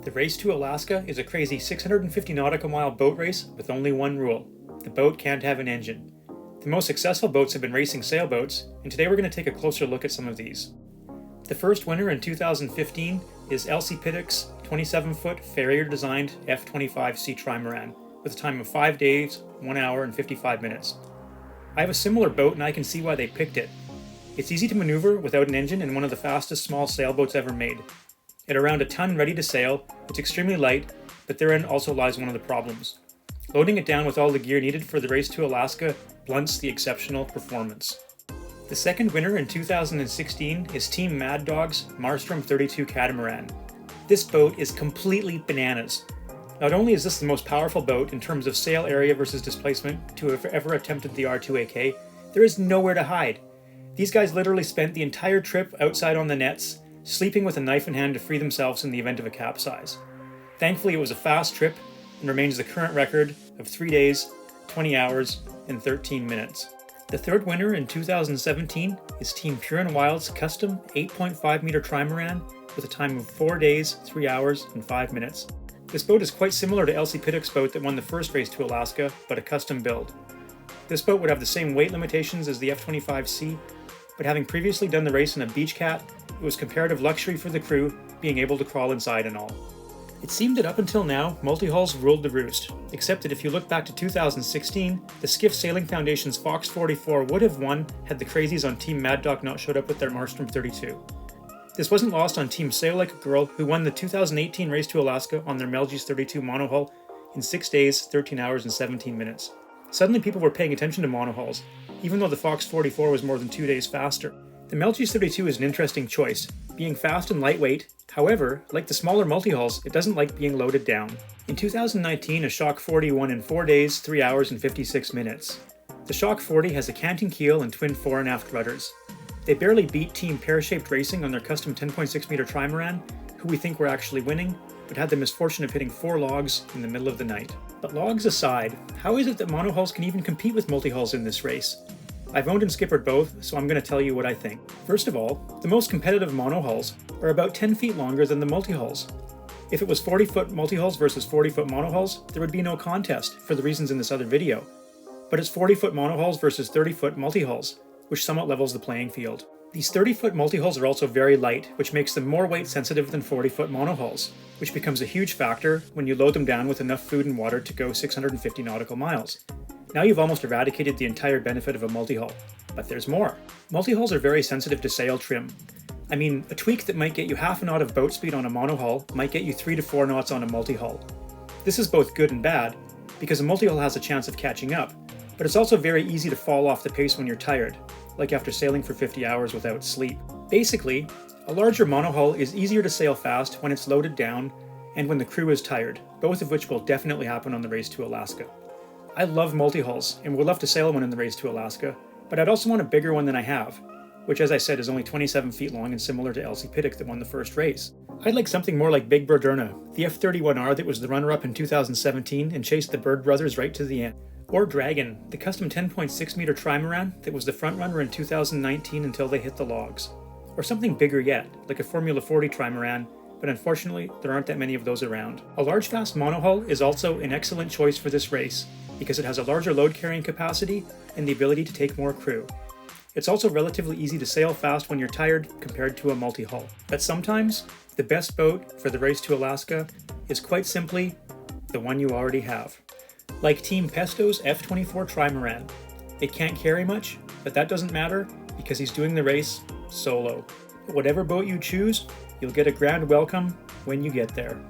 The Race to Alaska is a crazy 650 nautical mile boat race with only one rule. The boat can't have an engine. The most successful boats have been racing sailboats, and today we're going to take a closer look at some of these. The first winner in 2015 is Elsie Piddock's 27-foot Farrier-designed F-25C Trimaran, with a time of 5 days, 1 hour, and 55 minutes. I have a similar boat and I can see why they picked it. It's easy to maneuver without an engine and one of the fastest small sailboats ever made. At around a ton ready to sail, it's extremely light, but therein also lies one of the problems. Loading it down with all the gear needed for the Race to Alaska blunts the exceptional performance. The second winner in 2016 is Team Mad Dog's Marstrom 32 Catamaran. This boat is completely bananas. Not only is this the most powerful boat in terms of sail area versus displacement to have ever attempted the R2AK, there is nowhere to hide. These guys literally spent the entire trip outside on the nets, sleeping with a knife in hand to free themselves in the event of a capsize. Thankfully, it was a fast trip and remains the current record of 3 days, 20 hours, and 13 minutes. The third winner in 2017 is Team Pure and Wild's custom 8.5 meter Trimaran with a time of 4 days, 3 hours, and 5 minutes. This boat is quite similar to Elsie Piddock's boat that won the first Race to Alaska, but a custom build. This boat would have the same weight limitations as the F-25C, but having previously done the race in a beach cat, it was comparative luxury for the crew, being able to crawl inside and all. It seemed that up until now, multi-hulls ruled the roost, except that if you look back to 2016, the Skiff Sailing Foundation's Fox 44 would have won had the crazies on Team Mad Dog not showed up with their Marstrom 32. This wasn't lost on Team Sail Like a Girl, who won the 2018 Race to Alaska on their Melges 32 monohull in 6 days, 13 hours, and 17 minutes. Suddenly people were paying attention to monohulls, even though the Fox 44 was more than 2 days faster. The Melges 32 is an interesting choice, being fast and lightweight. However, like the smaller multi-hulls, it doesn't like being loaded down. In 2019, a Shock 40 won in 4 days, 3 hours, and 56 minutes. The Shock 40 has a canting keel and twin fore and aft rudders. They barely beat Team Pear-shaped Racing on their custom 10.6 meter Trimaran, who we think were actually winning, but had the misfortune of hitting 4 logs in the middle of the night. But logs aside, how is it that monohulls can even compete with multi-hulls in this race? I've owned and skippered both, so I'm going to tell you what I think. First of all, the most competitive monohulls are about 10 feet longer than the multi-hulls. If it was 40-foot multi-hulls versus 40-foot monohulls, there would be no contest, for the reasons in this other video. But it's 40-foot monohulls versus 30-foot multi-hulls, which somewhat levels the playing field. These 30-foot multi-hulls are also very light, which makes them more weight sensitive than 40-foot monohulls, which becomes a huge factor when you load them down with enough food and water to go 650 nautical miles. Now you've almost eradicated the entire benefit of a multi-hull. But there's more. Multi-hulls are very sensitive to sail trim. I mean, a tweak that might get you half a knot of boat speed on a monohull might get you 3 to 4 knots on a multi-hull. This is both good and bad, because a multi-hull has a chance of catching up, but it's also very easy to fall off the pace when you're tired, like after sailing for 50 hours without sleep. Basically, a larger monohull is easier to sail fast when it's loaded down and when the crew is tired, both of which will definitely happen on the Race to Alaska. I love multi-hulls and would love to sail one in the Race to Alaska, but I'd also want a bigger one than I have, which as I said is only 27 feet long and similar to Elsie Piddock that won the first race. I'd like something more like Big Broderna, the F-31R that was the runner-up in 2017 and chased the Bird brothers right to the end. Or Dragon, the custom 10.6 meter Trimaran that was the front-runner in 2019 until they hit the logs. Or something bigger yet, like a Formula 40 Trimaran, but unfortunately there aren't that many of those around. A large fast monohull is also an excellent choice for this race, because it has a larger load carrying capacity and the ability to take more crew. It's also relatively easy to sail fast when you're tired compared to a multi-hull. But sometimes, the best boat for the Race to Alaska is quite simply the one you already have. Like Team Pestou's F-24 Trimaran. It can't carry much, but that doesn't matter because he's doing the race solo. But whatever boat you choose, you'll get a grand welcome when you get there.